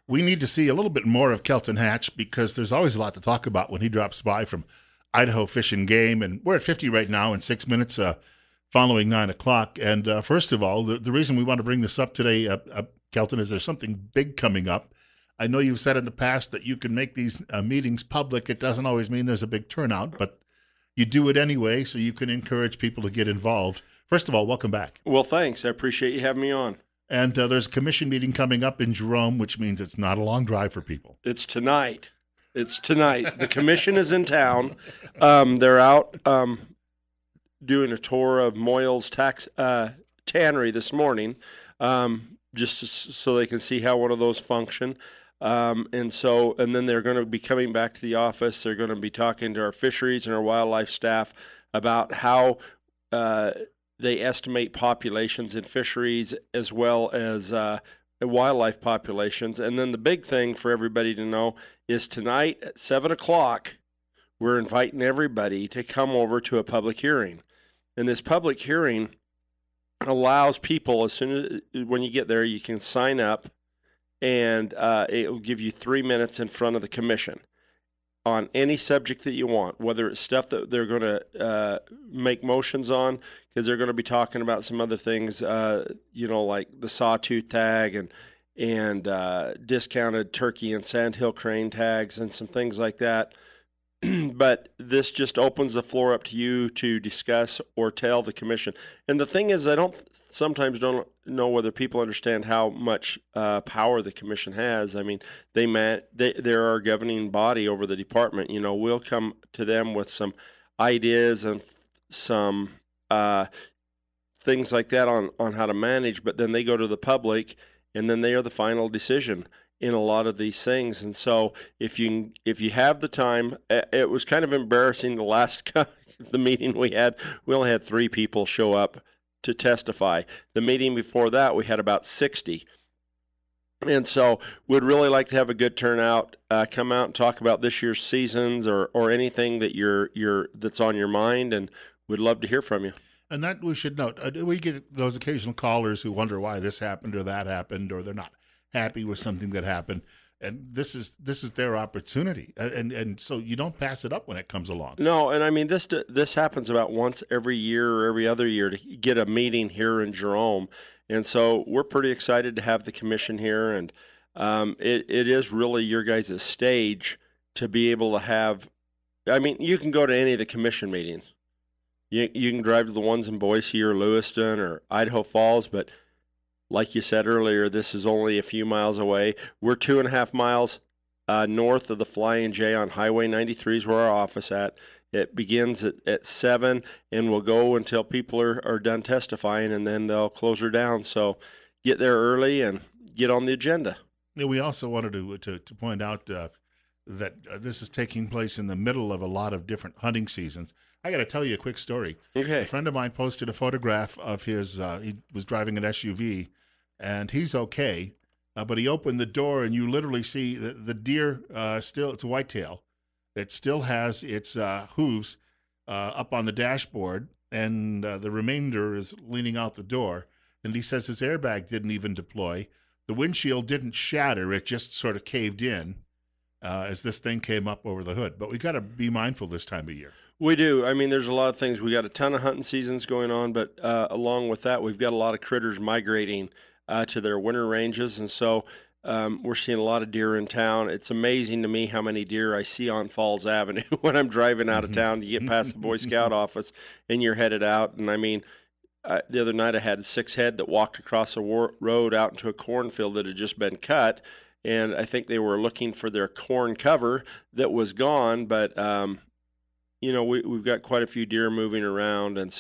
we need to see a little bit more of Kelton Hatch because there's always a lot to talk about when he drops by from Idaho Fishing Game. And we're at 50 right now in 6 minutes following 9 o'clock. And first of all, the reason we want to bring this up today, Kelton, is there's something big coming up. I know you've said in the past that you can make these meetings public. It doesn't always mean there's a big turnout, but you do it anyway so you can encourage people to get involved. First of all, welcome back. Well, thanks. I appreciate you having me on. And there's a commission meeting coming up in Jerome, which means it's not a long drive for people. It's tonight. The commission is in town. They're out doing a tour of Moyle's tannery this morning, just so they can see how one of those function. And then they're going to be coming back to the office. They're going to be talking to our fisheries and our wildlife staff about how they estimate populations in fisheries as well as wildlife populations. And then the big thing for everybody to know is tonight at 7 o'clock, we're inviting everybody to come over to a public hearing. And this public hearing allows people, as soon as when you get there, you can sign up, and it will give you 3 minutes in front of the commission on any subject that you want, whether it's stuff that they're going to make motions on, because they're going to be talking about some other things, like the sawtooth tag and discounted turkey and sandhill crane tags and some things like that. But this just opens the floor up to you to discuss or tell the commission. And the thing is, I sometimes don't know whether people understand how much power the commission has. I mean, they're our governing body over the department. We'll come to them with some ideas and some things like that on how to manage, but then they go to the public, and then they are the final decision in a lot of these things. And so if you have the time, it was kind of embarrassing the last the meeting we only had 3 people show up to testify. The meeting before that, we had about 60. And so we'd really like to have a good turnout, come out and talk about this year's seasons or anything that that's on your mind, and we'd love to hear from you. And that we should note, we get those occasional callers who wonder why this happened or that happened, or they're not happy with something that happened, and this is their opportunity, and so you don't pass it up when it comes along. No, and I mean this happens about once every year or every other year to get a meeting here in Jerome, and so we're pretty excited to have the commission here, and it is really your guys' stage to be able to have. I mean, you can go to any of the commission meetings. You can drive to the ones in Boise or Lewiston or Idaho Falls, but like you said earlier, this is only a few miles away. We're 2.5 miles north of the Flying J on Highway 93 is where our office at. It begins at 7 and will go until people are done testifying, and then they'll close her down. So get there early and get on the agenda. Yeah, we also wanted to point out that this is taking place in the middle of a lot of different hunting seasons. I got to tell you a quick story. Okay. A friend of mine posted a photograph of his, he was driving an SUV, and he's okay, but he opened the door, and you literally see the deer still, it's a whitetail. It still has its hooves up on the dashboard, and the remainder is leaning out the door. And he says his airbag didn't even deploy. The windshield didn't shatter. It just sort of caved in as this thing came up over the hood. But we got to be mindful this time of year. We do. I mean, there's a lot of things. We got a ton of hunting seasons going on, but along with that, we've got a lot of critters migrating to their winter ranges, and so we're seeing a lot of deer in town. It's amazing to me how many deer I see on Falls Avenue when I'm driving out of town to get past the Boy Scout office, and you're headed out. And I mean, the other night I had 6 head that walked across a road out into a cornfield that had just been cut, and I think they were looking for their corn cover that was gone, but we've got quite a few deer moving around, and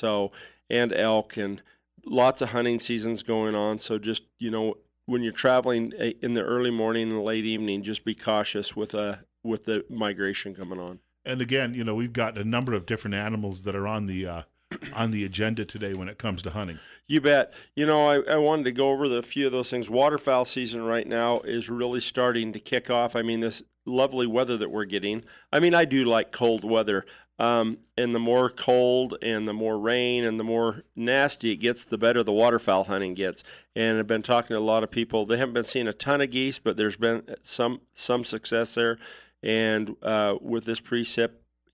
elk, and lots of hunting seasons going on. So just, when you're traveling in the early morning and late evening, just be cautious with the migration coming on. And again, we've got a number of different animals that are on the on the agenda today when it comes to hunting? You bet. I wanted to go over a few of those things. Waterfowl season right now is really starting to kick off. I mean, this lovely weather that we're getting. I mean, I do like cold weather. And the more cold and the more rain and the more nasty it gets, the better the waterfowl hunting gets. And I've been talking to a lot of people. They haven't been seeing a ton of geese, but there's been some success there. And with this precip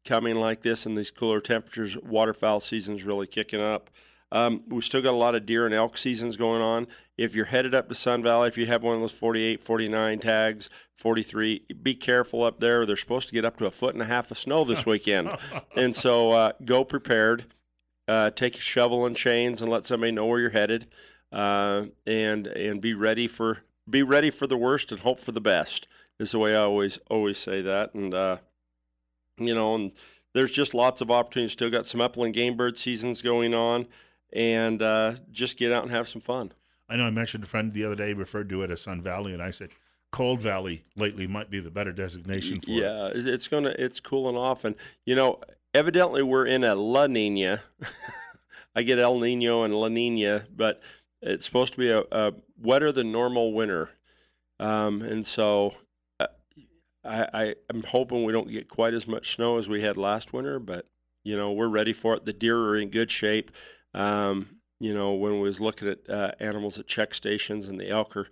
coming like this and these cooler temperatures, waterfowl season's really kicking up. We've still got a lot of deer and elk seasons going on. If you're headed up to Sun Valley, if you have one of those 48, 49 tags, 43, be careful up there. They're supposed to get up to 1.5 feet of snow this weekend. And so go prepared. Take a shovel and chains and let somebody know where you're headed. And be ready for the worst and hope for the best is the way I always say that. And and there's just lots of opportunities. Still got some upland game bird seasons going on. And just get out and have some fun. I know I mentioned a friend the other day referred to it as Sun Valley, and I said Cold Valley lately might be the better designation for it. Yeah, it's cooling off, and evidently we're in a La Nina. I get El Nino and La Nina, but it's supposed to be a wetter than normal winter, and so I'm hoping we don't get quite as much snow as we had last winter, but we're ready for it. The deer are in good shape. When we was looking at animals at check stations, and the elk are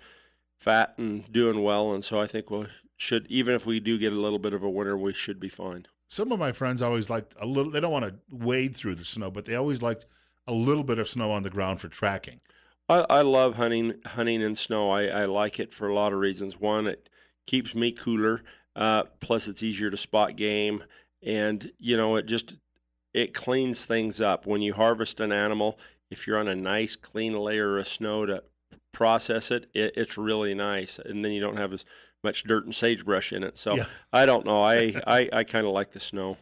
fat and doing well, and so I think we should, even if we do get a little bit of a winter, we should be fine. Some of my friends always liked a little. They don't want to wade through the snow, but they always liked a little bit of snow on the ground for tracking. I love hunting in snow. I like it for a lot of reasons. One, it keeps me cooler. Plus, it's easier to spot game, and it cleans things up. When you harvest an animal, if you're on a nice clean layer of snow to process it, it's really nice. And then you don't have as much dirt and sagebrush in it. So yeah. I don't know. I kind of like the snow.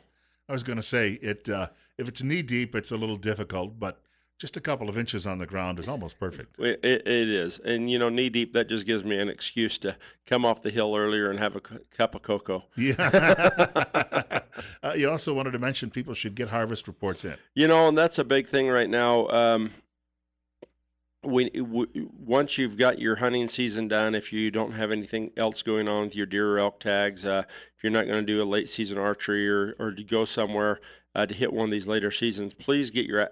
I was going to say, if it's knee deep, it's a little difficult, but just a couple of inches on the ground is almost perfect. It is. And, knee deep, that just gives me an excuse to come off the hill earlier and have a cup of cocoa. Yeah. You also wanted to mention people should get harvest reports in. And that's a big thing right now. Once you've got your hunting season done, if you don't have anything else going on with your deer or elk tags, if you're not going to do a late season archery or to go somewhere to hit one of these later seasons, please get your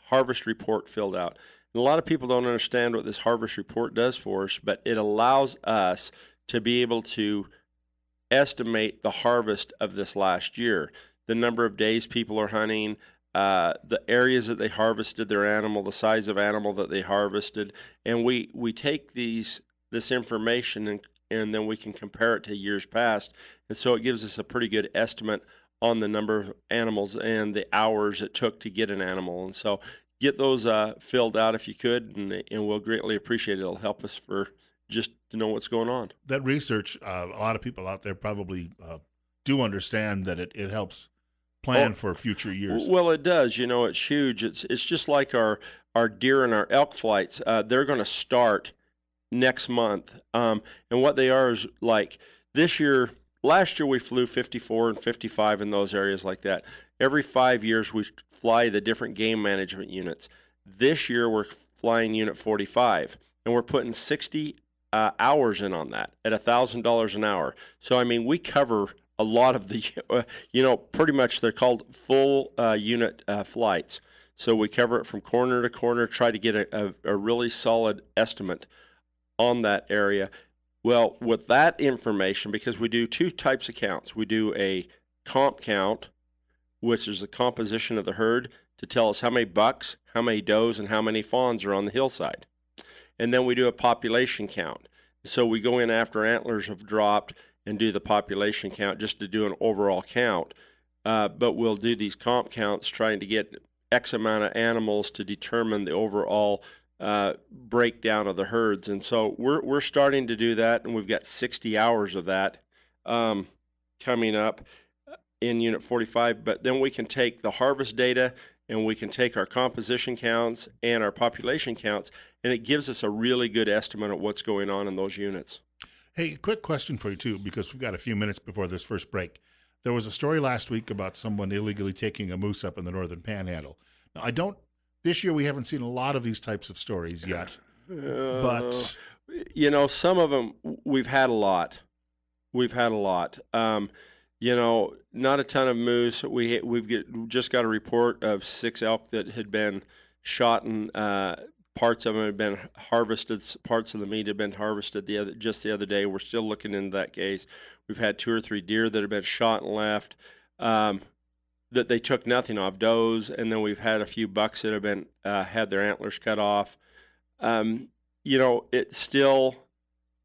harvest report filled out. And a lot of people don't understand what this harvest report does for us, but it allows us to be able to estimate the harvest of this last year, the number of days people are hunting, the areas that they harvested their animal, the size of animal that they harvested, and we take this information and then we can compare it to years past, and so it gives us a pretty good estimate on the number of animals and the hours it took to get an animal. And so get those filled out if you could, and we'll greatly appreciate it. It'll help us for just to know what's going on. That research, a lot of people out there probably do understand that it helps plan for future years. Well, it does. It's huge. It's just like our deer and our elk flights. They're going to start next month. And what they are is like last year we flew 54 and 55 in those areas like that. Every 5 years we fly the different game management units. This year we're flying Unit 45, and we're putting 60 hours in on that at $1,000 an hour. So, I mean, we cover a lot of the, pretty much they're called full unit flights. So we cover it from corner to corner, try to get a really solid estimate on that area. Well, with that information, because we do two types of counts, we do a comp count, which is the composition of the herd to tell us how many bucks, how many does, and how many fawns are on the hillside. And then we do a population count. So we go in after antlers have dropped and do the population count just to do an overall count. But we'll do these comp counts trying to get X amount of animals to determine the overall breakdown of the herds. And so we're starting to do that, and we've got 60 hours of that coming up in Unit 45. But then we can take the harvest data, and we can take our composition counts and our population counts, and it gives us a really good estimate of what's going on in those units. Hey, quick question for you, too, because we've got a few minutes before this first break. There was a story last week about someone illegally taking a moose up in the northern panhandle. I don't. This year we haven't seen a lot of these types of stories yet, Uh, but some of them we've had a lot. We've had a lot. Not a ton of moose. Just got a report of 6 elk that had been shot, and parts of them had been harvested. Parts of the meat had been harvested the other day. We're still looking into that case. We've had 2 or 3 deer that have been shot and left, that they took nothing of, does, and then we've had a few bucks that have been had their antlers cut off. It's still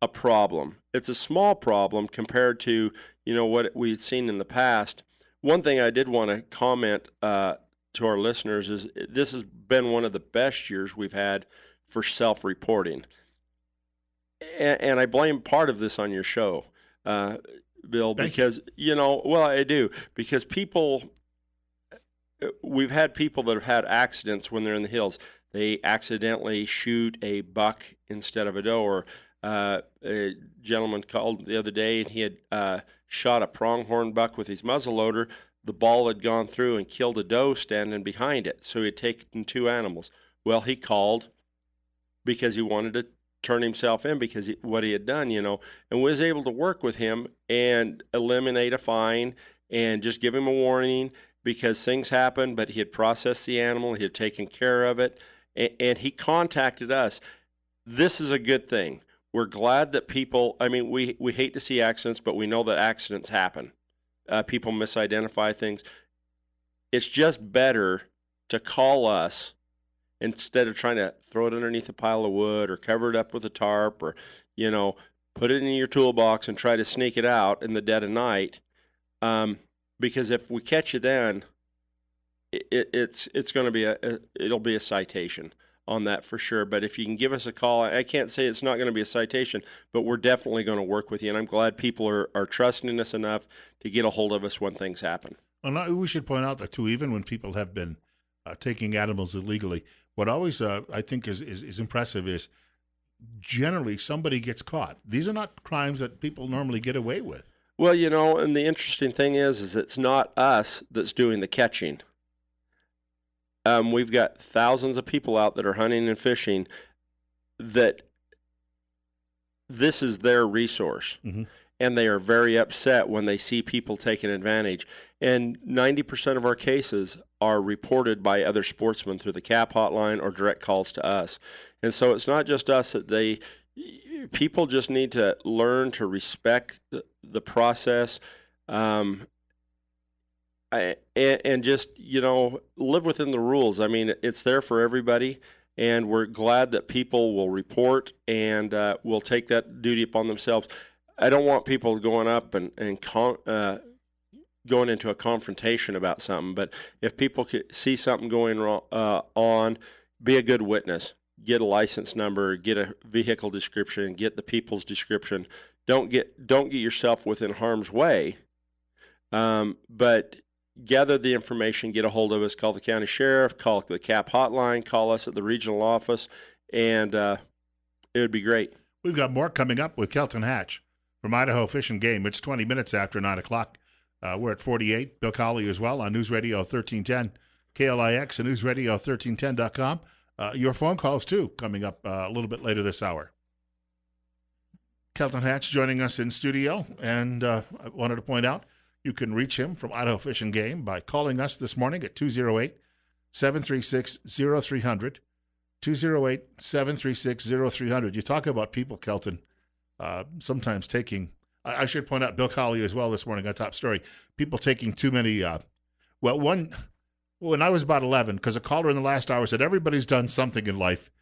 a problem. It's a small problem compared to, what we've seen in the past. One thing I did want to comment to our listeners is this has been one of the best years we've had for self-reporting. And I blame part of this on your show, Bill, because, I do. Because we've had people that have had accidents when they're in the hills. They accidentally shoot a buck instead of a doe, or a gentleman called the other day, and he had shot a pronghorn buck with his muzzleloader. The ball had gone through and killed a doe standing behind it, so he had taken 2 animals. Well, he called because he wanted to turn himself in because what he had done, and was able to work with him and eliminate a fine and just give him a warning because things happened, but he had processed the animal, he had taken care of it, and he contacted us. This is a good thing. We're glad that people, we hate to see accidents, but we know that accidents happen. People misidentify things. It's just better to call us instead of trying to throw it underneath a pile of wood or cover it up with a tarp or, put it in your toolbox and try to sneak it out in the dead of night. Because if we catch you then, it's going to be it'll be a citation on that for sure. But if you can give us a call, I can't say it's not going to be a citation, but we're definitely going to work with you. And I'm glad people are trusting us enough to get a hold of us when things happen. Well, we should point out that too, even when people have been taking animals illegally, what always I think is impressive is generally somebody gets caught. These are not crimes that people normally get away with. Well, and the interesting thing is it's not us that's doing the catching. We've got thousands of people out that are hunting and fishing that this is their resource. Mm-hmm. And they are very upset when they see people taking advantage. And 90% of our cases are reported by other sportsmen through the CAP hotline or direct calls to us. And so it's not just us that people just need to learn to respect the process. And just, live within the rules. It's there for everybody, and we're glad that people will report and will take that duty upon themselves. I don't want people going up and going into a confrontation about something, but if people see something going wrong, on, be a good witness. Get a license number, get a vehicle description, get the people's description. Don't get yourself within harm's way, but gather the information, get a hold of us, call the county sheriff, call the CAP hotline, call us at the regional office, and it would be great. We've got more coming up with Kelton Hatch from Idaho Fish and Game. It's 20 minutes after 9 o'clock. We're at 48. Bill Cawley as well on News Radio 1310, KLIX, and NewsRadio1310.com. Your phone calls, too, coming up a little bit later this hour. Kelton Hatch joining us in studio, and I wanted to point out you can reach him from Idaho Fish and Game by calling us this morning at 208-736-0300, 208-736-0300. You talk about people, Kelton, sometimes taking, I should point out Bill Cawley as well this morning on Top Story, people taking too many, when I was about 11, because a caller in the last hour said everybody's done something in life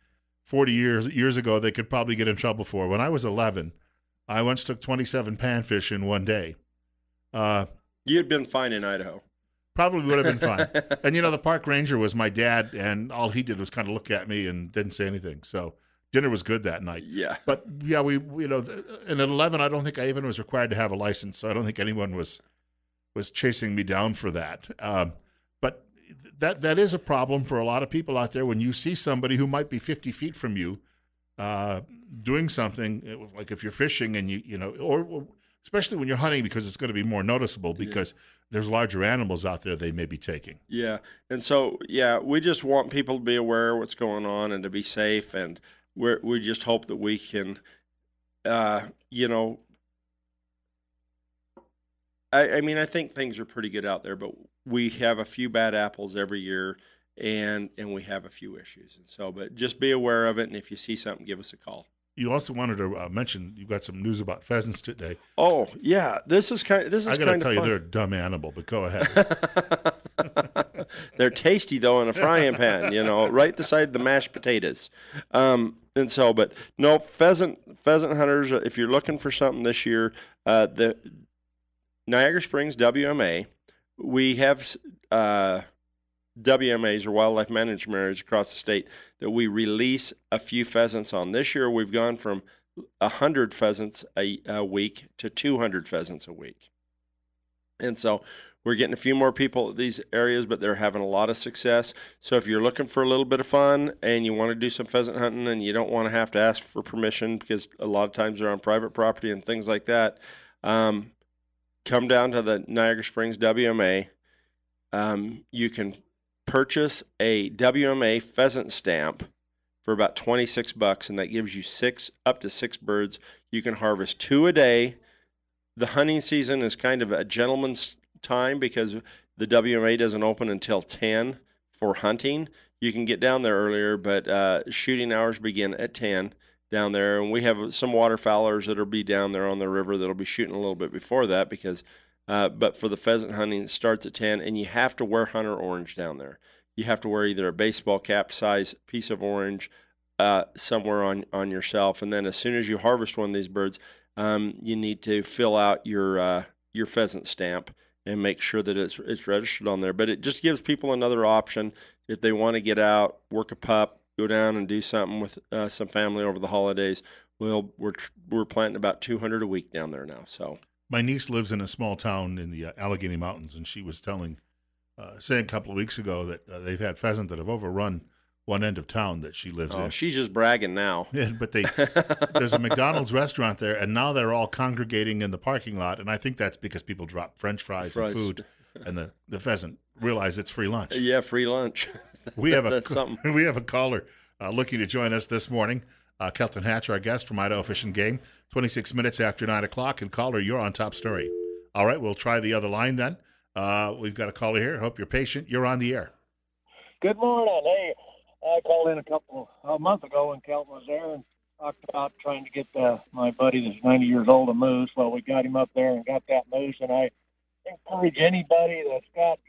40 years ago they could probably get in trouble for. When I was 11, I once took 27 panfish in one day. You'd been fine in Idaho. Probably would have been fine. And, the park ranger was my dad, and all he did was kind of look at me and didn't say anything. So dinner was good that night. Yeah. But, yeah, and at 11, I don't think I even was required to have a license, so I don't think anyone was chasing me down for that. But that is a problem for a lot of people out there when you see somebody who might be 50 feet from you doing something, like if you're fishing and or especially when you're hunting, because it's going to be more noticeable because there's larger animals out there they may be taking. Yeah. And so, yeah, we just want people to be aware of what's going on and to be safe. And we just hope that we can, you know, I mean, I think things are pretty good out there, but we have a few bad apples every year, and we have a few issues. And so, but just be aware of it. And if you see something, give us a call. You also wanted to mention you've got some news about pheasants today. Oh yeah, this is kind of I got to tell you, fun. they're a dumb animal, but go ahead. They're tasty though in a frying pan, right beside the mashed potatoes. And so, but no, pheasant hunters, if you're looking for something this year, the Niagara Springs WMA, we have WMAs or wildlife management areas across the state that we release a few pheasants on. This year we've gone from 100 pheasants a week to 200 pheasants a week. And so we're getting a few more people at these areas, but they're having a lot of success. So if you're looking for a little bit of fun and you want to do some pheasant hunting and you don't want to have to ask for permission because a lot of times they're on private property and things like that, come down to the Niagara Springs WMA. You can purchase a WMA pheasant stamp for about $26, and that gives you up to six birds. You can harvest 2 a day. The hunting season is kind of a gentleman's time because the WMA doesn't open until 10 for hunting. You can get down there earlier, but shooting hours begin at 10 down there, and we have some waterfowlers that'll be down there on the river that'll be shooting a little bit before that because but for the pheasant hunting, it starts at 10, and you have to wear hunter orange down there. You have to wear either a baseball cap size piece of orange somewhere on yourself, and then as soon as you harvest one of these birds, you need to fill out your pheasant stamp and make sure that it's registered on there. But it just gives people another option if they want to get out, work a pup, go down and do something with some family over the holidays. Well, we're planting about 200 a week down there now. So my niece lives in a small town in the Allegheny Mountains, and she was saying a couple of weeks ago that they've had pheasant that have overrun one end of town that she lives in. She's just bragging now. Yeah, but there's a McDonald's restaurant there, and now they're all congregating in the parking lot, and I think that's because people drop French fries and food, and the pheasant realize it's free lunch. Yeah, free lunch. We have That's something. We have a caller looking to join us this morning. Kelton Hatch, our guest from Idaho Fishing Game, 26 minutes after 9 o'clock, and caller, you're on Top Story. All right, we'll try the other line then. We've got a caller here. Hope you're patient. You're on the air. Good morning. Hey, I called in a month ago when Kelton was there and talked about trying to get my buddy that's 90 years old a moose. Well, we got him up there and got that moose, and I encourage anybody that's got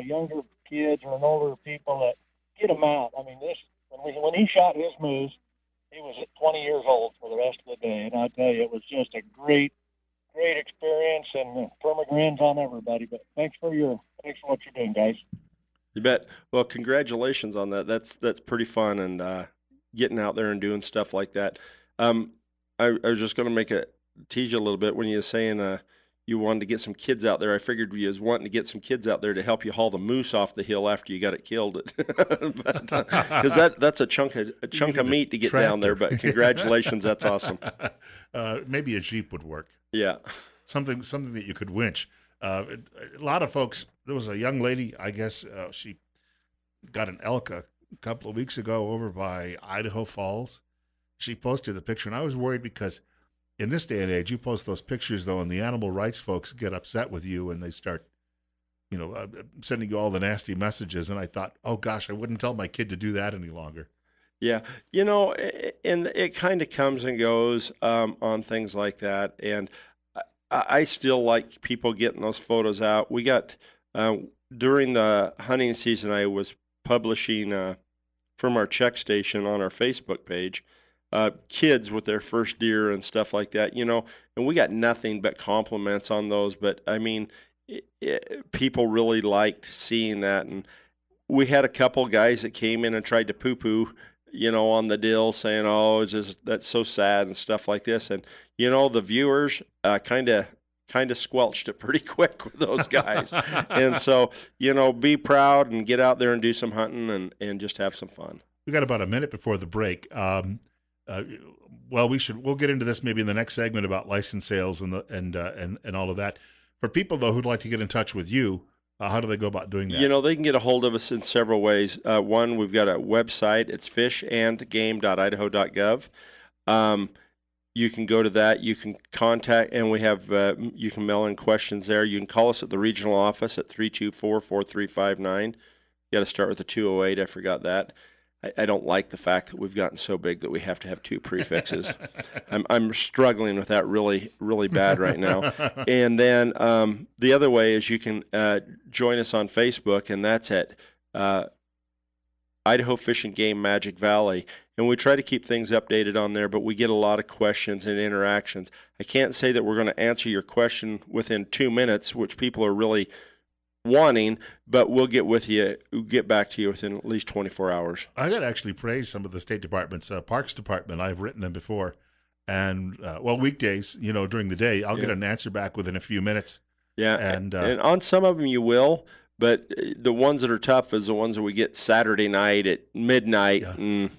younger kids or older people that get them out. I mean, when he shot his moose, he was 20 years old for the rest of the day, and I tell you, it was just a great experience, and perma-grins on everybody. But thanks for what you're doing, guys. You bet. Well, congratulations on that. That's pretty fun, and getting out there and doing stuff like that. I was just going to tease you a little bit when you were saying you wanted to get some kids out there. I figured you was wanting to get some kids out there to help you haul the moose off the hill after you got it killed. Because that's a chunk of meat to get down there. But congratulations, that's awesome. Maybe a Jeep would work. Yeah, something that you could winch. A lot of folks. There was a young lady. I guess she got an elk a couple of weeks ago over by Idaho Falls. She posted the picture, and I was worried because in this day and age, you post those pictures though, and the animal rights folks get upset with you, and they start, sending you all the nasty messages. And I thought, oh gosh, I wouldn't tell my kid to do that any longer. Yeah, and it kind of comes and goes on things like that. And I still like people getting those photos out. We got, during the hunting season, I was publishing from our check station on our Facebook page, kids with their first deer and stuff like that, and we got nothing but compliments on those. But I mean, people really liked seeing that. And we had a couple guys that came in and tried to poo-poo, on the deal, saying, "Oh, that's so sad," and stuff like this. And the viewers kind of squelched it pretty quick with those guys. And so, be proud and get out there and do some hunting and just have some fun. We got about a minute before the break. uh, well, we'll get into this maybe in the next segment about license sales and all of that. For people though who'd like to get in touch with you, how do they go about doing that? They can get a hold of us in several ways. One, we've got a website. It's fishandgame.idaho.gov. You can go to that. You can contact, and we have, you can mail in questions there. You can call us at the regional office at 324-4359. You got to start with the 208. I forgot that. I don't like the fact that we've gotten so big that we have to have two prefixes. I'm struggling with that really, really bad right now. And then the other way is you can join us on Facebook, and that's at Idaho Fishing Game Magic Valley. And we try to keep things updated on there, but we get a lot of questions and interactions. I can't say that we're going to answer your question within 2 minutes, which people are really wanting, but we'll get back to you within at least 24 hours. I got to actually praise some of the State Department's Parks Department. I've written them before, and weekdays, during the day, I'll get an answer back within a few minutes. Yeah, and on some of them you will, but the ones that are tough is the ones that we get Saturday night at midnight, and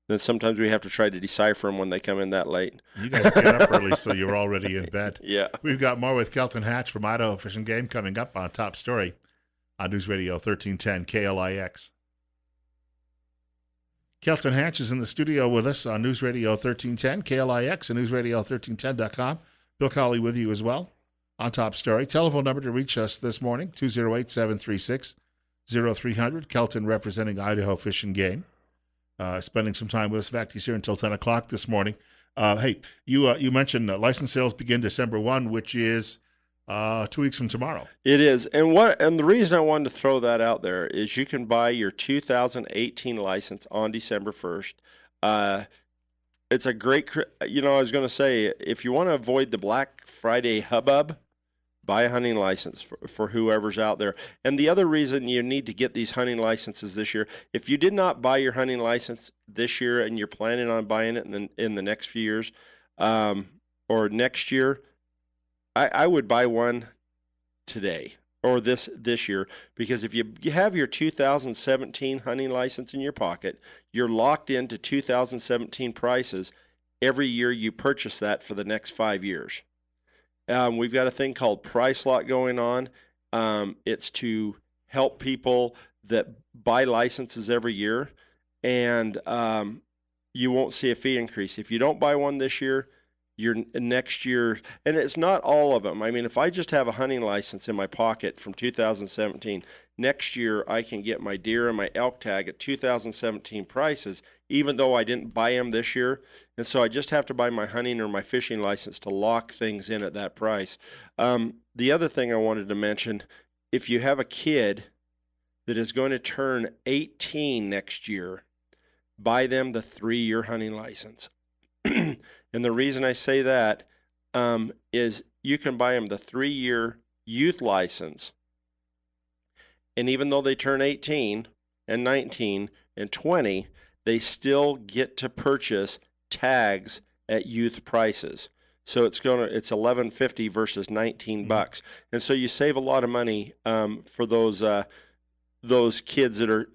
then sometimes we have to try to decipher them when they come in that late. You guys get up early, so you're already in bed. Yeah. We've got more with Kelton Hatch from Idaho Fishing Game coming up on Top Story on News Radio 1310 KLIX. Kelton Hatch is in the studio with us on News Radio 1310 KLIX and newsradio1310.com. Bill Colley with you as well on Top Story. Telephone number to reach us this morning, 208-736-0300. Kelton representing Idaho Fishing Game. Spending some time with us. In fact, he's here until 10 o'clock this morning. Hey, you mentioned license sales begin December 1, which is 2 weeks from tomorrow. It is. And the reason I wanted to throw that out there is you can buy your 2018 license on December 1st. It's a great, I was going to say, if you want to avoid the Black Friday hubbub, buy a hunting license for whoever's out there. And the other reason you need to get these hunting licenses this year, if you did not buy your hunting license this year and you're planning on buying it in the next few years or next year, I would buy one today or this year, because if you have your 2017 hunting license in your pocket, you're locked into 2017 prices every year you purchase that for the next 5 years. We've got a thing called Price Lock going on. It's to help people that buy licenses every year, and you won't see a fee increase. If you don't buy one this year, your next year, and it's not all of them. I mean, if I just have a hunting license in my pocket from 2017, next year I can get my deer and my elk tag at 2017 prices, even though I didn't buy them this year. And so I just have to buy my hunting or my fishing license to lock things in at that price. The other thing I wanted to mention, if you have a kid that is going to turn 18 next year, buy them the 3-year hunting license. And the reason I say that is you can buy them the 3-year youth license, and even though they turn 18 and 19 and 20, they still get to purchase tags at youth prices. So it's $11.50 versus $19, and so you save a lot of money for those kids that are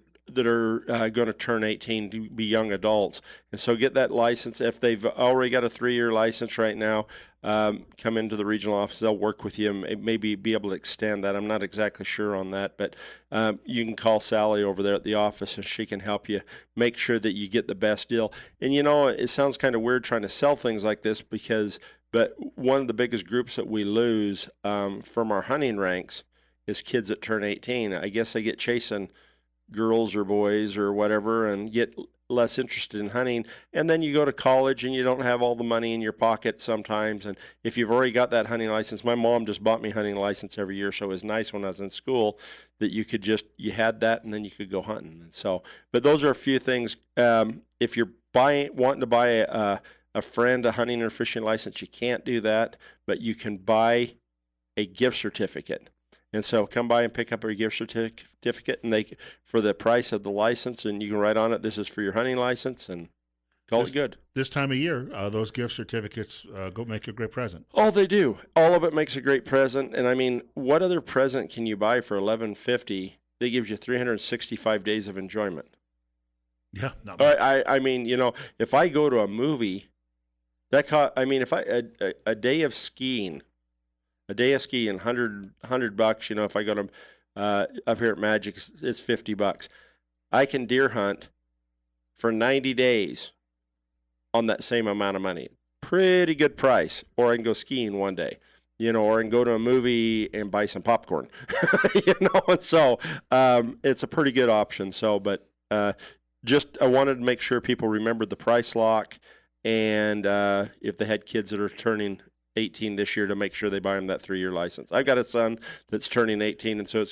going to turn 18 to be young adults. And so get that license. If they've already got a 3-year license right now, come into the regional office. They'll work with you and maybe be able to extend that. I'm not exactly sure on that, but you can call Sally over there at the office and she can help you make sure that you get the best deal. And it sounds kind of weird trying to sell things like this but one of the biggest groups that we lose from our hunting ranks is kids that turn 18. I guess they get chasing girls or boys or whatever and get less interested in hunting, and then you go to college and you don't have all the money in your pocket sometimes. And if you've already got that hunting license, my mom just bought me a hunting license every year, so it was nice when I was in school that you had that and then you could go hunting. So, but those are a few things. If you're wanting to buy a friend a hunting or fishing license, you can't do that, but you can buy a gift certificate. And so come by and pick up your gift certificate, and for the price of the license, and you can write on it, this is for your hunting license, and call it good. This time of year, those gift certificates go make a great present. Oh, they do. All of it makes a great present. And I mean, what other present can you buy for $11.50 that gives you 365 days of enjoyment? Yeah, not much. I mean, if I go to a movie, I mean, if a day of skiing, $100, if I go to up here at Magic, it's $50. I can deer hunt for 90 days on that same amount of money. Pretty good price. Or I can go skiing one day, or I can go to a movie and buy some popcorn, And so it's a pretty good option. So, but just I wanted to make sure people remembered the price lock, and if they had kids that are turning 18 this year, to make sure they buy them that 3-year license. I've got a son that's turning 18, and so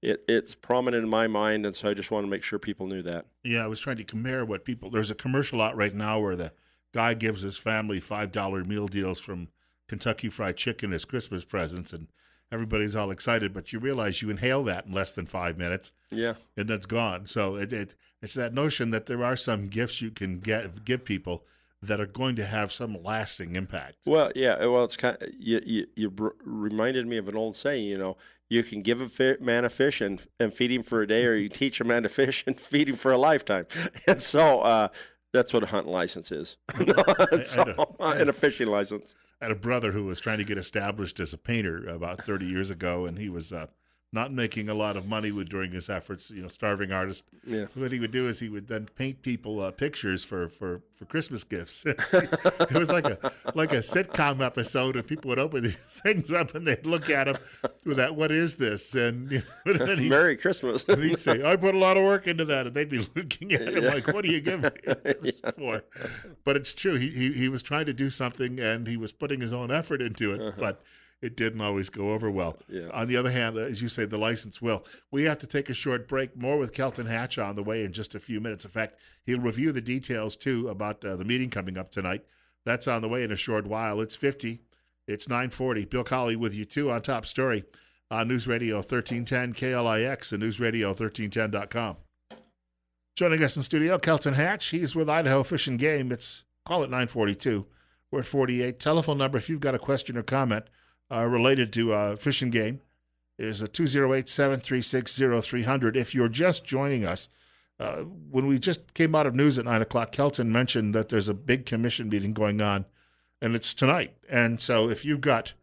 it's prominent in my mind, and so I just want to make sure people knew that. Yeah, I was trying to compare what people. There's a commercial out right now where the guy gives his family $5 meal deals from Kentucky Fried Chicken as Christmas presents, and everybody's all excited. But you realize you inhale that in less than 5 minutes, Yeah. and that's gone. So it's that notion that there are some gifts you can give people that are going to have some lasting impact. Well, yeah. Well, it's kind of, reminded me of an old saying. You can give a man a fish and feed him for a day, or you teach a man to fish and feed him for a lifetime. And so that's what a hunting license is. And a fishing license. I had a brother who was trying to get established as a painter about 30 years ago, and he was not making a lot of money during his efforts, starving artist. Yeah. What he would do is he would then paint people pictures for Christmas gifts. It was like a sitcom episode, and people would open these things up and they'd look at him with that, "What is this?" And then Merry Christmas. and he'd say, "I put a lot of work into that," and they'd be looking at him like, "What are you giving me this for?" But it's true. He was trying to do something, and he was putting his own effort into it, but it didn't always go over well. Yeah. On the other hand, as you say, the license will. We have to take a short break. More with Kelton Hatch on the way in just a few minutes. In fact, he'll review the details, too, about the meeting coming up tonight. That's on the way in a short while. It's 50. It's 9:40. Bill Colley with you, too, on Top Story on News Radio 1310 KLIX and newsradio1310.com. Joining us in studio, Kelton Hatch. He's with Idaho Fish and Game. Call it 942. We're at 48. Telephone number if you've got a question or comment related to Fish and Game is 208-736-0300. If you're just joining us, when we just came out of news at 9 o'clock, Kelton mentioned that there's a big commission meeting going on, and it's tonight. And so if you've got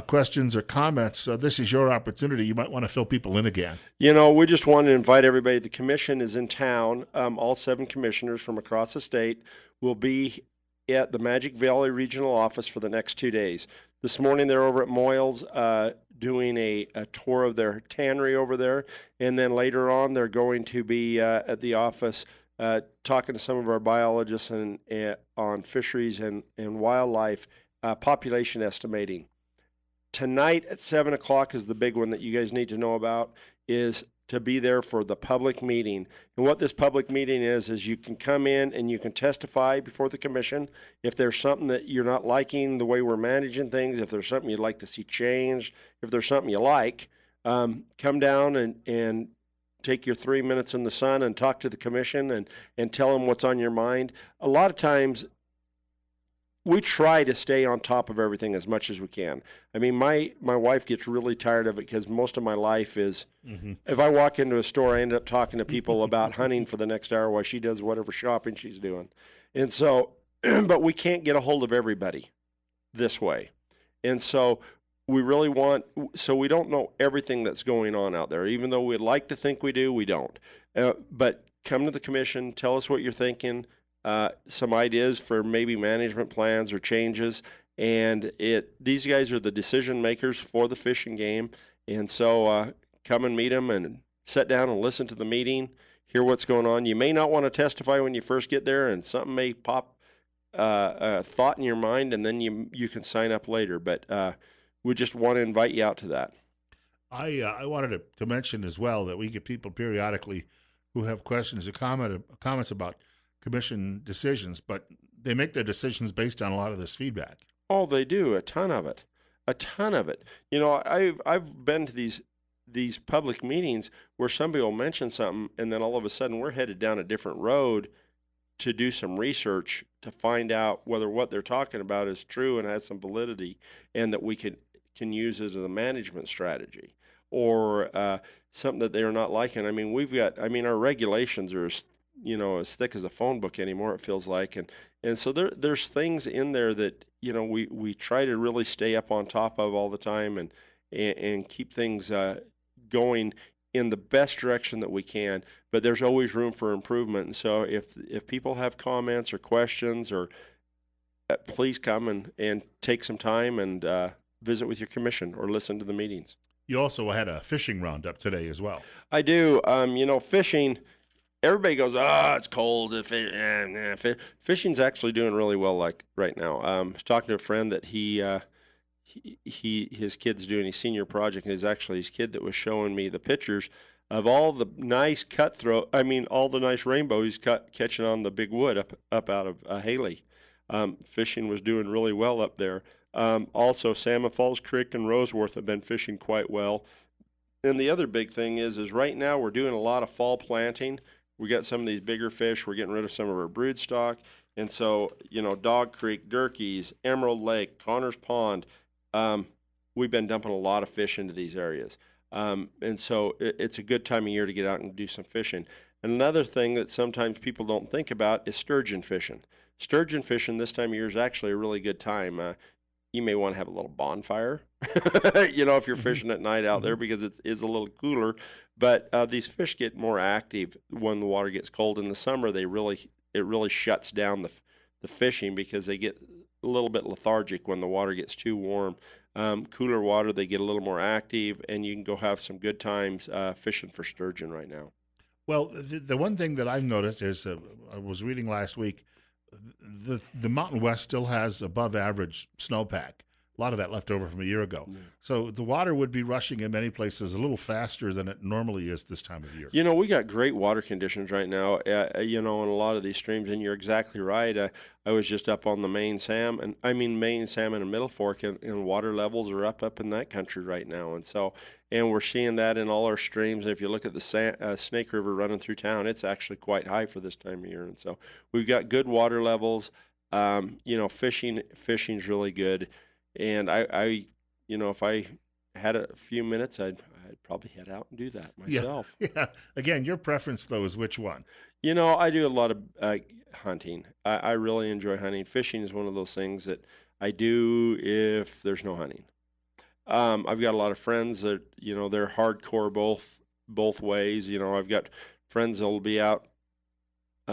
questions or comments, this is your opportunity. You might want to fill people in again. We just want to invite everybody. The commission is in town. All 7 commissioners from across the state will be at the Magic Valley Regional Office for the next 2 days. This morning they're over at Moyles doing a tour of their tannery over there, and then later on they're going to be at the office talking to some of our biologists on fisheries and wildlife population estimating. Tonight at 7 o'clock is the big one that you guys need to know about, is to be there for the public meeting. And what this public meeting is you can come in and you can testify before the commission. If there's something that you're not liking the way we're managing things, if there's something you'd like to see changed, if there's something you like, come down and take your 3 minutes in the sun and talk to the commission and tell them what's on your mind. A lot of times we try to stay on top of everything as much as we can. I mean, my wife gets really tired of it because most of my life is, if I walk into a store, I end up talking to people about hunting for the next hour while she does whatever shopping she's doing. And so, but we can't get a hold of everybody this way. And so we don't know everything that's going on out there. Even though we'd like to think we do, we don't. But come to the commission, tell us what you're thinking. Some ideas for maybe management plans or changes, and these guys are the decision makers for the Fish and Game, and so come and meet them and sit down and listen to the meeting, hear what's going on. You may not want to testify when you first get there, and something may pop a thought in your mind, and then you can sign up later, but we just want to invite you out to that. I wanted to mention as well that we get people periodically who have questions or comments about commission decisions, but they make their decisions based on a lot of this feedback. Oh, they do, a ton of it. I've been to these public meetings where somebody will mention something, and then all of a sudden we're headed down a different road to do some research to find out whether what they're talking about is true and has some validity, and that we can use as a management strategy, or something that they're not liking. I mean, our regulations are as as thick as a phone book anymore, it feels like. And so there's things in there that, we try to really stay up on top of all the time, and keep things going in the best direction that we can. But there's always room for improvement. And so if people have comments or questions, or please come and take some time and visit with your commission or listen to the meetings. You also had a fishing roundup today as well. I do. Fishing, everybody goes, oh, it's cold. Fishing's actually doing really well, like right now. I was talking to a friend that his kid's doing his senior project, and it's actually his kid that was showing me the pictures of all the nice all the nice rainbow he's catching on the big wood up out of Haley. Fishing was doing really well up there. Also, Salmon Falls Creek and Roseworth have been fishing quite well. And the other big thing is right now we're doing a lot of fall planting. We got some of these bigger fish. We're getting rid of some of our brood stock. And so, Dog Creek, Durkee's, Emerald Lake, Connors Pond, we've been dumping a lot of fish into these areas. And so it's a good time of year to get out and do some fishing. Another thing that sometimes people don't think about is sturgeon fishing. Sturgeon fishing this time of year is actually a really good time. You may want to have a little bonfire, if you're fishing at night out there, because it is a little cooler. But these fish get more active when the water gets cold. In the summer, it really shuts down the fishing, because they get a little bit lethargic when the water gets too warm. Cooler water, they get a little more active, and you can go have some good times fishing for sturgeon right now. Well, the one thing that I've noticed is, I was reading last week, the Mountain West still has above average snowpack. A lot of that left over from a year ago. Yeah. So the water would be rushing in many places a little faster than it normally is this time of year. We got great water conditions right now, in a lot of these streams, and you're exactly right. I was just up on the main salmon and Middle Fork, and water levels are up in that country right now. And we're seeing that in all our streams. And if you look at the Snake River running through town, it's actually quite high for this time of year. And so we've got good water levels. Fishing's really good. And I if I had a few minutes, I'd probably head out and do that myself. Yeah. Again, your preference though is which one? I do a lot of hunting. I really enjoy hunting. Fishing is one of those things that I do if there's no hunting. I've got a lot of friends that they're hardcore both ways. I've got friends that'll be out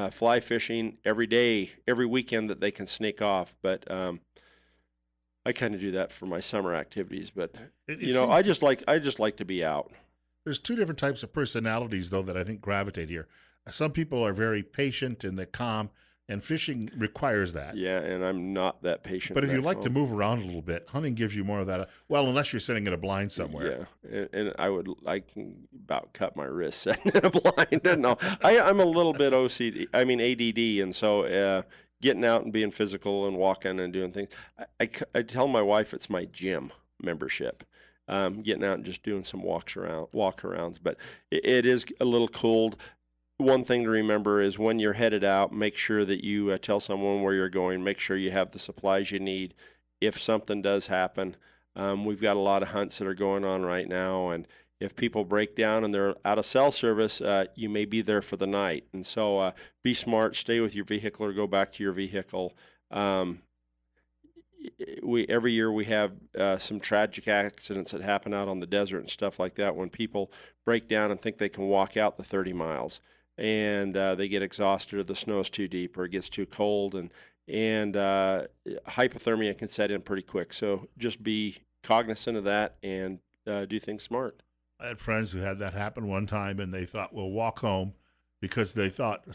fly fishing every day, every weekend that they can sneak off. But I kind of do that for my summer activities. But I just like to be out. There's two different types of personalities though that I think gravitate here. Some people are very patient and they're calm, and fishing requires that. Yeah, and I'm not that patient. But if you like to move around a little bit, hunting gives you more of that. Well, unless you're sitting in a blind somewhere. Yeah, and I can about cut my wrist sitting in a blind. No, I'm a little bit ADD, and so getting out and being physical and walking and doing things. I tell my wife it's my gym membership. Getting out and just doing some walk-arounds. But it is a little cold. One thing to remember is when you're headed out, make sure that you tell someone where you're going. Make sure you have the supplies you need if something does happen. We've got a lot of hunts that are going on right now, and if people break down and they're out of cell service, you may be there for the night. And so be smart, stay with your vehicle or go back to your vehicle. Every year we have some tragic accidents that happen out on the desert and stuff like that when people break down and think they can walk out the 30 miles. And they get exhausted, or the snow's too deep, or it gets too cold, and hypothermia can set in pretty quick. So just be cognizant of that and do things smart. I had friends who had that happen one time, and they thought, we'll walk home, because they thought a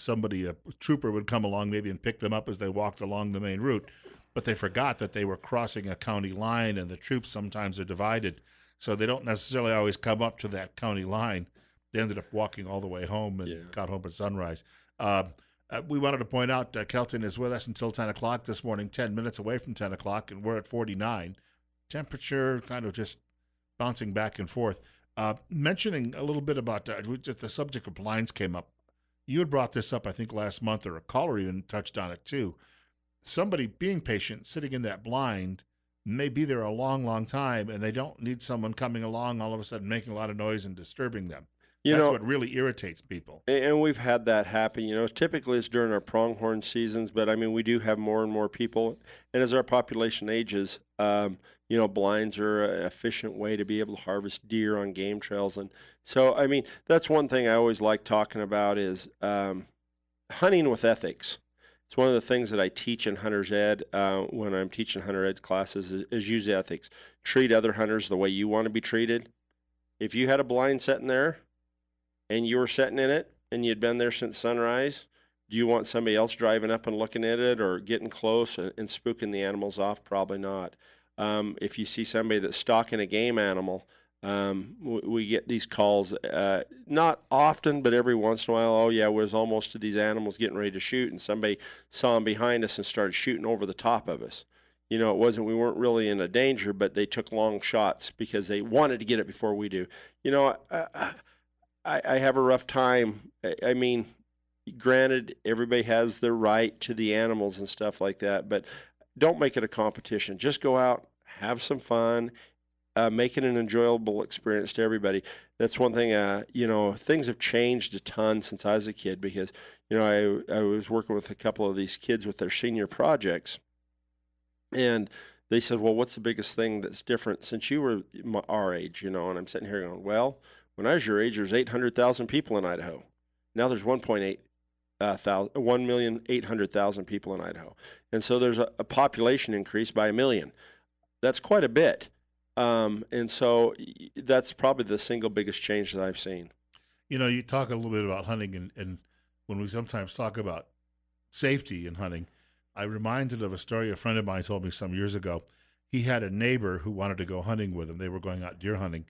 trooper would come along maybe and pick them up as they walked along the main route. But they forgot that they were crossing a county line, and the troops sometimes are divided, so they don't necessarily always come up to that county line. They ended up walking all the way home and got home at sunrise. We wanted to point out Kelton is with us until 10 o'clock this morning, 10 minutes away from 10 o'clock, and we're at 49. Temperature kind of just bouncing back and forth. Mentioning a little bit about just the subject of blinds came up. You had brought this up, I think, last month, or a caller even touched on it too. Somebody being patient, sitting in that blind, may be there a long, long time, and they don't need someone coming along all of a sudden making a lot of noise and disturbing them. You That's know, what really irritates people. and we've had that happen. Typically it's during our pronghorn seasons, but I mean, we do have more and more people. And as our population ages, blinds are an efficient way to be able to harvest deer on game trails. And so, I mean, that's one thing I always like talking about is hunting with ethics. It's one of the things that I teach in hunter's ed when I'm teaching hunter ed classes is use ethics. Treat other hunters the way you want to be treated. If you had a blind sitting there and you were sitting in it and you'd been there since sunrise, do you want somebody else driving up and looking at it or getting close and spooking the animals off? Probably not. If you see somebody that's stalking a game animal, we get these calls, not often, but every once in a while. Oh yeah, we was almost to these animals getting ready to shoot, and somebody saw them behind us and started shooting over the top of us. We weren't really in a danger, but they took long shots because they wanted to get it before we do. I have a rough time. I mean, granted, everybody has their right to the animals and stuff like that, but don't make it a competition. Just go out, have some fun, make it an enjoyable experience to everybody. That's one thing. Things have changed a ton since I was a kid because I was working with a couple of these kids with their senior projects, and they said, "Well, what's the biggest thing that's different since you were our age?" And I'm sitting here going, "Well, when I was your age, there's 800,000 people in Idaho. Now there's 1,800,000 people in Idaho. And so there's a population increase by 1 million. That's quite a bit. And so that's probably the single biggest change that I've seen. You talk a little bit about hunting, and when we sometimes talk about safety in hunting, I reminded of a story a friend of mine told me some years ago. He had a neighbor who wanted to go hunting with him. They were going out deer hunting.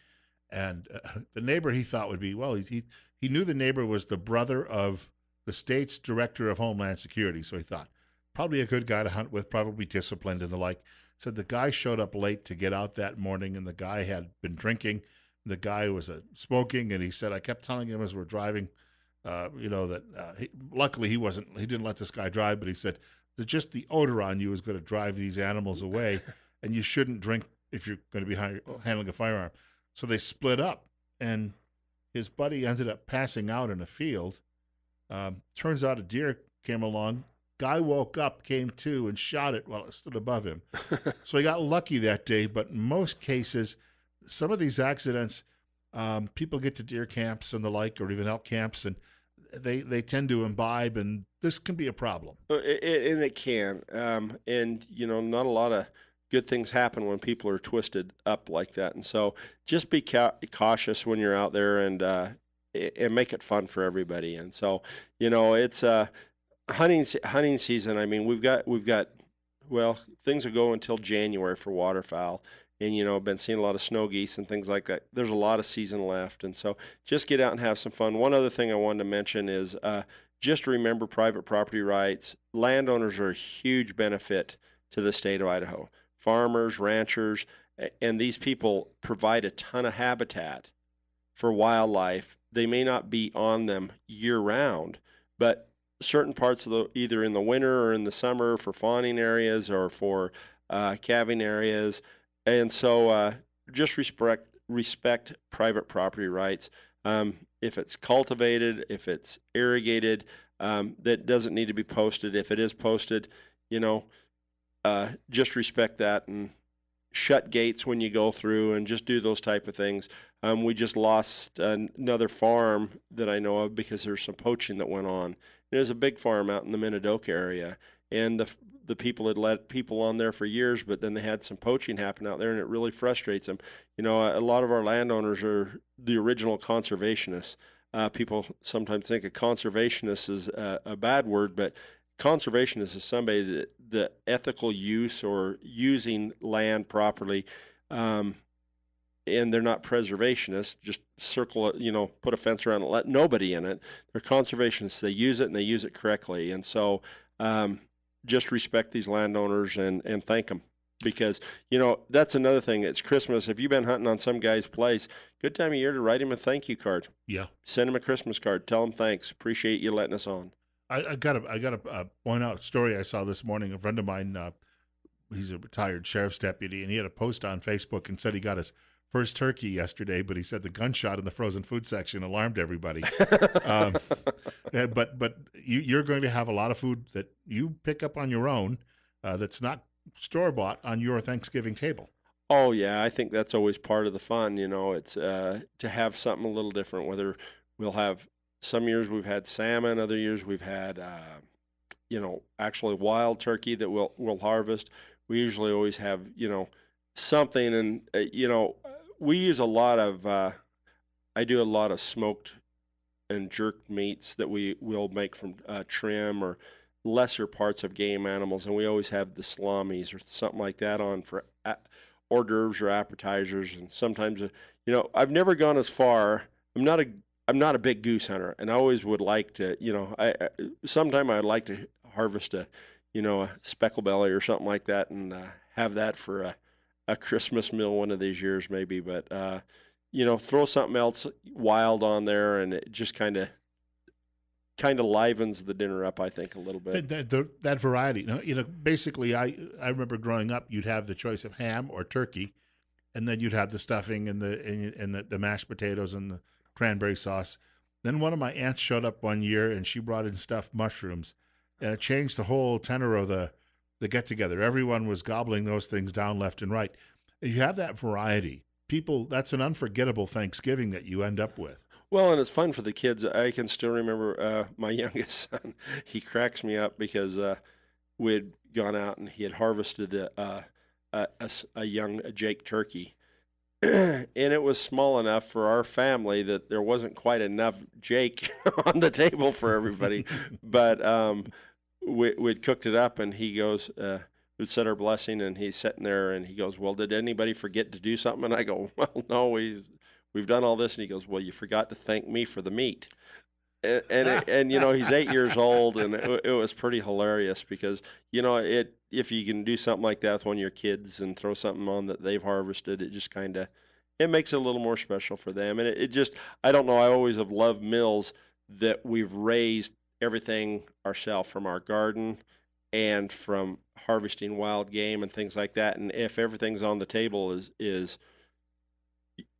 And the neighbor he thought would be, well, he knew the neighbor was the brother of the state's director of Homeland Security. So he thought, probably a good guy to hunt with, probably disciplined and the like. Said the guy showed up late to get out that morning, and the guy had been drinking. The guy was smoking, and he said, I kept telling him as we're driving, luckily he didn't let this guy drive, but he said, just the odor on you is going to drive these animals away, and you shouldn't drink if you're going to be handling a firearm. So they split up, and his buddy ended up passing out in a field. Turns out a deer came along. Guy woke up, came to, and shot it while it stood above him. So he got lucky that day, but in most cases, some of these accidents, people get to deer camps and the like, or even elk camps, and they tend to imbibe, and this can be a problem. And it can. Not a lot of good things happen when people are twisted up like that. And so just be cautious when you're out there and make it fun for everybody. And so, it's hunting season. I mean, we've got things will go until January for waterfowl. And, I've been seeing a lot of snow geese and things like that. There's a lot of season left. And so just get out and have some fun. One other thing I wanted to mention is just remember private property rights. Landowners are a huge benefit to the state of Idaho. Farmers, ranchers, and these people provide a ton of habitat for wildlife. They may not be on them year round, but certain parts of either in the winter or in the summer for fawning areas or for calving areas. And so just respect private property rights. If it's cultivated, if it's irrigated, that doesn't need to be posted. If it is posted, just respect that and shut gates when you go through and just do those type of things. We just lost another farm that I know of because there's some poaching that went on. There's a big farm out in the Minidoka area, and the people had let people on there for years, but then they had some poaching happen out there, and it really frustrates them. A lot of our landowners are the original conservationists. People sometimes think a conservationist is a bad word, but conservationist is somebody that the ethical use or using land properly, and they're not preservationists, just circle it, put a fence around it, let nobody in it. They're conservationists. They use it and they use it correctly. And so just respect these landowners and thank them. Because, that's another thing. It's Christmas. If you've been hunting on some guy's place, good time of year to write him a thank you card. Yeah. Send him a Christmas card. Tell him thanks. Appreciate you letting us on. I got to point out a story I saw this morning. A friend of mine, he's a retired sheriff's deputy, and he had a post on Facebook and said he got his first turkey yesterday, but he said the gunshot in the frozen food section alarmed everybody. Um, but you're going to have a lot of food that you pick up on your own that's not store-bought on your Thanksgiving table. Oh yeah, I think that's always part of the fun. It's to have something a little different. Whether we'll have some years we've had salmon, other years we've had actually wild turkey that we'll harvest. We usually always have something, and we use a lot of I do a lot of smoked and jerked meats that we will make from trim or lesser parts of game animals, and we always have the salamis or something like that on for hors d'oeuvres or appetizers. And sometimes, I've never gone as far. I'm not a big goose hunter, and I always would like to. Sometime I'd like to harvest a speckle belly or something like that, and have that for a Christmas meal one of these years maybe. But throw something else wild on there, and it just kind of livens the dinner up, I think, a little bit. That variety. Basically, I remember growing up, you'd have the choice of ham or turkey, and then you'd have the stuffing and the mashed potatoes and the cranberry sauce. Then one of my aunts showed up one year, and she brought in stuffed mushrooms, and it changed the whole tenor of the get-together. Everyone was gobbling those things down left and right. You have that variety. People, that's an unforgettable Thanksgiving that you end up with. Well, and it's fun for the kids. I can still remember my youngest son. He cracks me up because we'd gone out and he had harvested a young Jake turkey. And it was small enough for our family that there wasn't quite enough Jake on the table for everybody. But we'd cooked it up, and he goes, we'd said our blessing, and he's sitting there, and he goes, well, did anybody forget to do something? And I go, well, no, we've done all this. And he goes, well, you forgot to thank me for the meat. And he's 8 years old, and it was pretty hilarious because, if you can do something like that with one of your kids and throw something on that they've harvested, it just it makes it a little more special for them. And it just, I don't know, I always have loved meals that we've raised everything ourselves from our garden and from harvesting wild game and things like that. And if everything's on the table is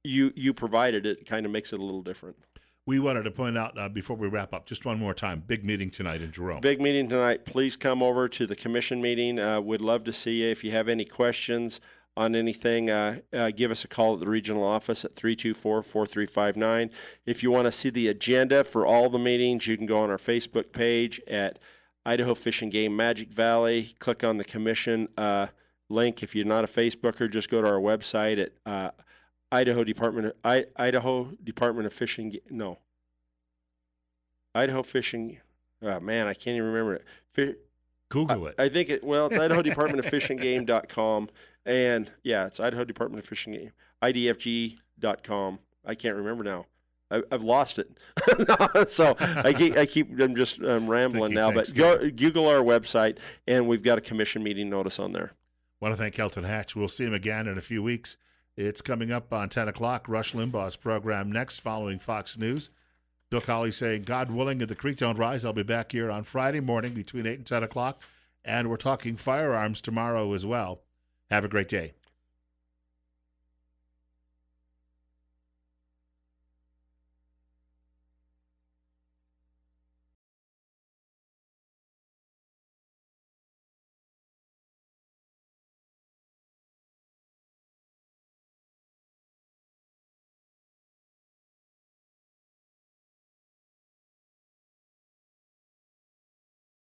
you provided it, kind of makes it a little different. We wanted to point out before we wrap up, just one more time, big meeting tonight in Jerome. Big meeting tonight. Please come over to the commission meeting. We'd love to see you. If you have any questions on anything, give us a call at the regional office at 324-4359. If you want to see the agenda for all the meetings, you can go on our Facebook page at Idaho Fish and Game Magic Valley. Click on the commission link. If you're not a Facebooker, just go to our website at Idaho Department of Fishing. No. Idaho Fishing. Oh, man, I can't even remember it. Google it. I think it's Idaho Department of Fishing Game.com. And yeah, it's Idaho Department of Fishing Game. IDFG.com. I can't remember now. I've lost it. So I'm just rambling now. But go Google our website, and we've got a commission meeting notice on there. I want to thank Kelton Hatch. We'll see him again in a few weeks. It's coming up on 10 o'clock. Rush Limbaugh's program next, following Fox News. Bill Colley saying, God willing, if the creek don't rise, I'll be back here on Friday morning between 8 and 10 o'clock. And we're talking firearms tomorrow as well. Have a great day.